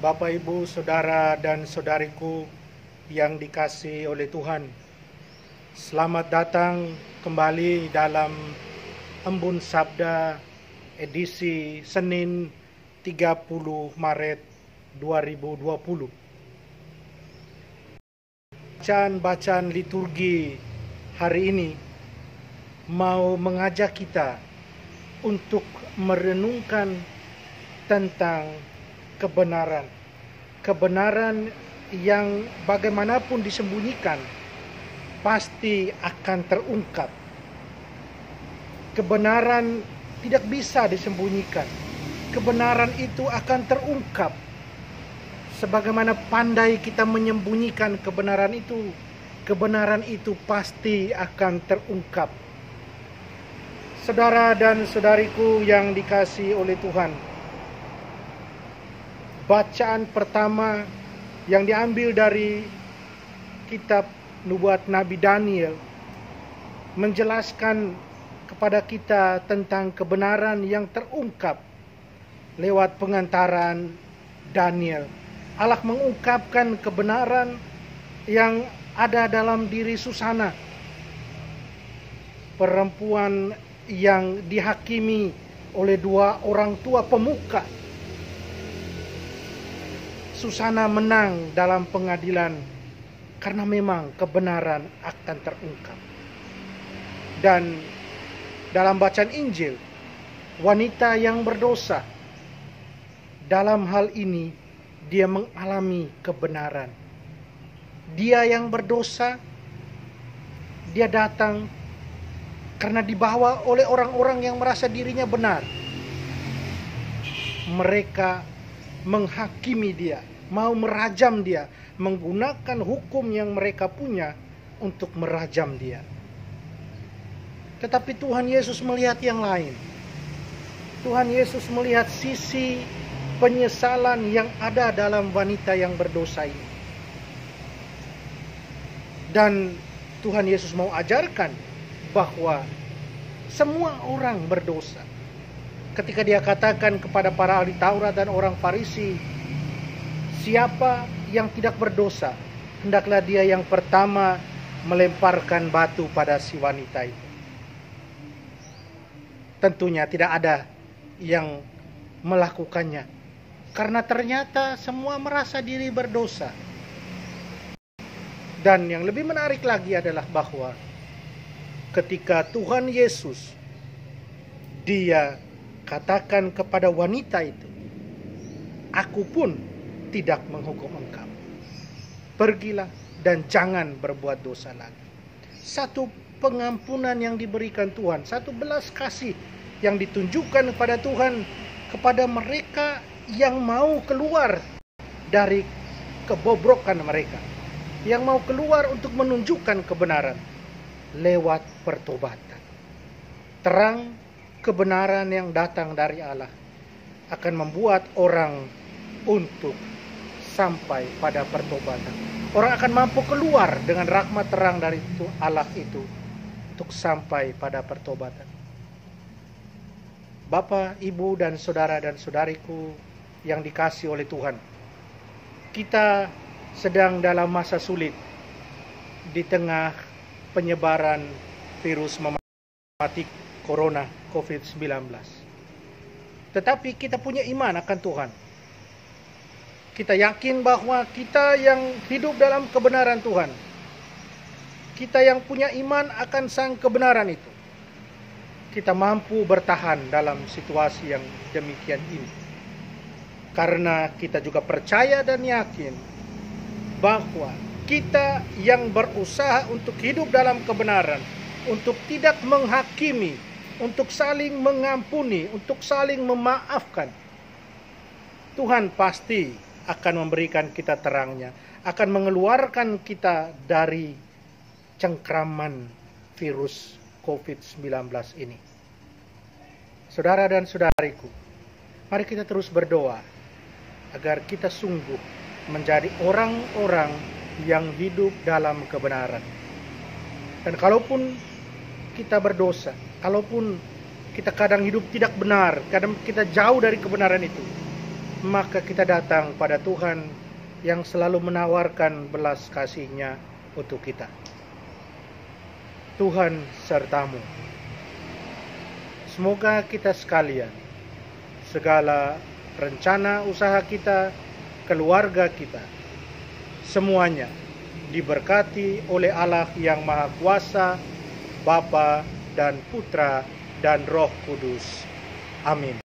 Bapak, Ibu, Saudara, dan Saudariku yang dikasihi oleh Tuhan. Selamat datang kembali dalam Embun Sabda edisi Senin 30 Maret 2020. Bacaan liturgi hari ini mau mengajak kita untuk merenungkan tentang kebenaran yang bagaimanapun disembunyikan pasti akan terungkap. Kebenaran tidak bisa disembunyikan. Kebenaran itu akan terungkap. Sebagaimana pandai kita menyembunyikan kebenaran itu pasti akan terungkap. Saudara dan saudariku yang dikasihi oleh Tuhan, bacaan pertama yang diambil dari kitab nubuat Nabi Daniel menjelaskan kepada kita tentang kebenaran yang terungkap lewat pengantaran Daniel. Allah mengungkapkan kebenaran yang ada dalam diri Susana, perempuan yang dihakimi oleh dua orang tua pemuka. Susana menang dalam pengadilan karena memang kebenaran akan terungkap. Dan dalam bacaan Injil, wanita yang berdosa, dalam hal ini dia mengalami kebenaran. Dia yang berdosa, dia datang karena dibawa oleh orang-orang yang merasa dirinya benar. Mereka menghakimi dia, mau merajam dia, menggunakan hukum yang mereka punya untuk merajam dia. Tetapi Tuhan Yesus melihat yang lain. Tuhan Yesus melihat sisi penyesalan yang ada dalam wanita yang berdosa ini. Dan Tuhan Yesus mau ajarkan bahwa semua orang berdosa. Ketika dia katakan kepada para ahli Taurat dan orang Farisi, siapa yang tidak berdosa, hendaklah dia yang pertama melemparkan batu pada si wanita itu. Tentunya tidak ada yang melakukannya, karena ternyata semua merasa diri berdosa. Dan yang lebih menarik lagi adalah bahwa ketika Tuhan Yesus, dia katakan kepada wanita itu, aku pun tidak menghukum engkau. Pergilah dan jangan berbuat dosa lagi. Satu pengampunan yang diberikan Tuhan, satu belas kasih yang ditunjukkan kepada Tuhan kepada mereka yang mau keluar dari kebobrokan mereka, yang mau keluar untuk menunjukkan kebenaran lewat pertobatan. Terang kebenaran yang datang dari Allah akan membuat orang untuk sampai pada pertobatan. Orang akan mampu keluar dengan rahmat terang dari Allah itu untuk sampai pada pertobatan. Bapak, Ibu, dan saudara dan saudariku yang dikasihi oleh Tuhan, kita sedang dalam masa sulit di tengah penyebaran virus mematikan Corona COVID-19. Tetapi kita punya iman akan Tuhan. Kita yakin bahwa kita yang hidup dalam kebenaran Tuhan, kita yang punya iman akan sang kebenaran itu, kita mampu bertahan dalam situasi yang demikian ini. Karena kita juga percaya dan yakin bahwa kita yang berusaha untuk hidup dalam kebenaran, untuk tidak menghakimi, untuk saling mengampuni, untuk saling memaafkan, Tuhan pasti akan memberikan kita terangnya, akan mengeluarkan kita dari cengkraman virus COVID-19 ini. Saudara dan saudariku, mari kita terus berdoa agar kita sungguh menjadi orang-orang yang hidup dalam kebenaran. Dan kalaupun kita berdosa, kalaupun kita kadang hidup tidak benar, kadang kita jauh dari kebenaran itu, maka kita datang pada Tuhan yang selalu menawarkan belas kasih-Nya untuk kita. Tuhan sertamu. Semoga kita sekalian, segala rencana usaha kita, keluarga kita, semuanya diberkati oleh Allah yang Maha Kuasa, Bapa dan Putra dan Roh Kudus. Amin.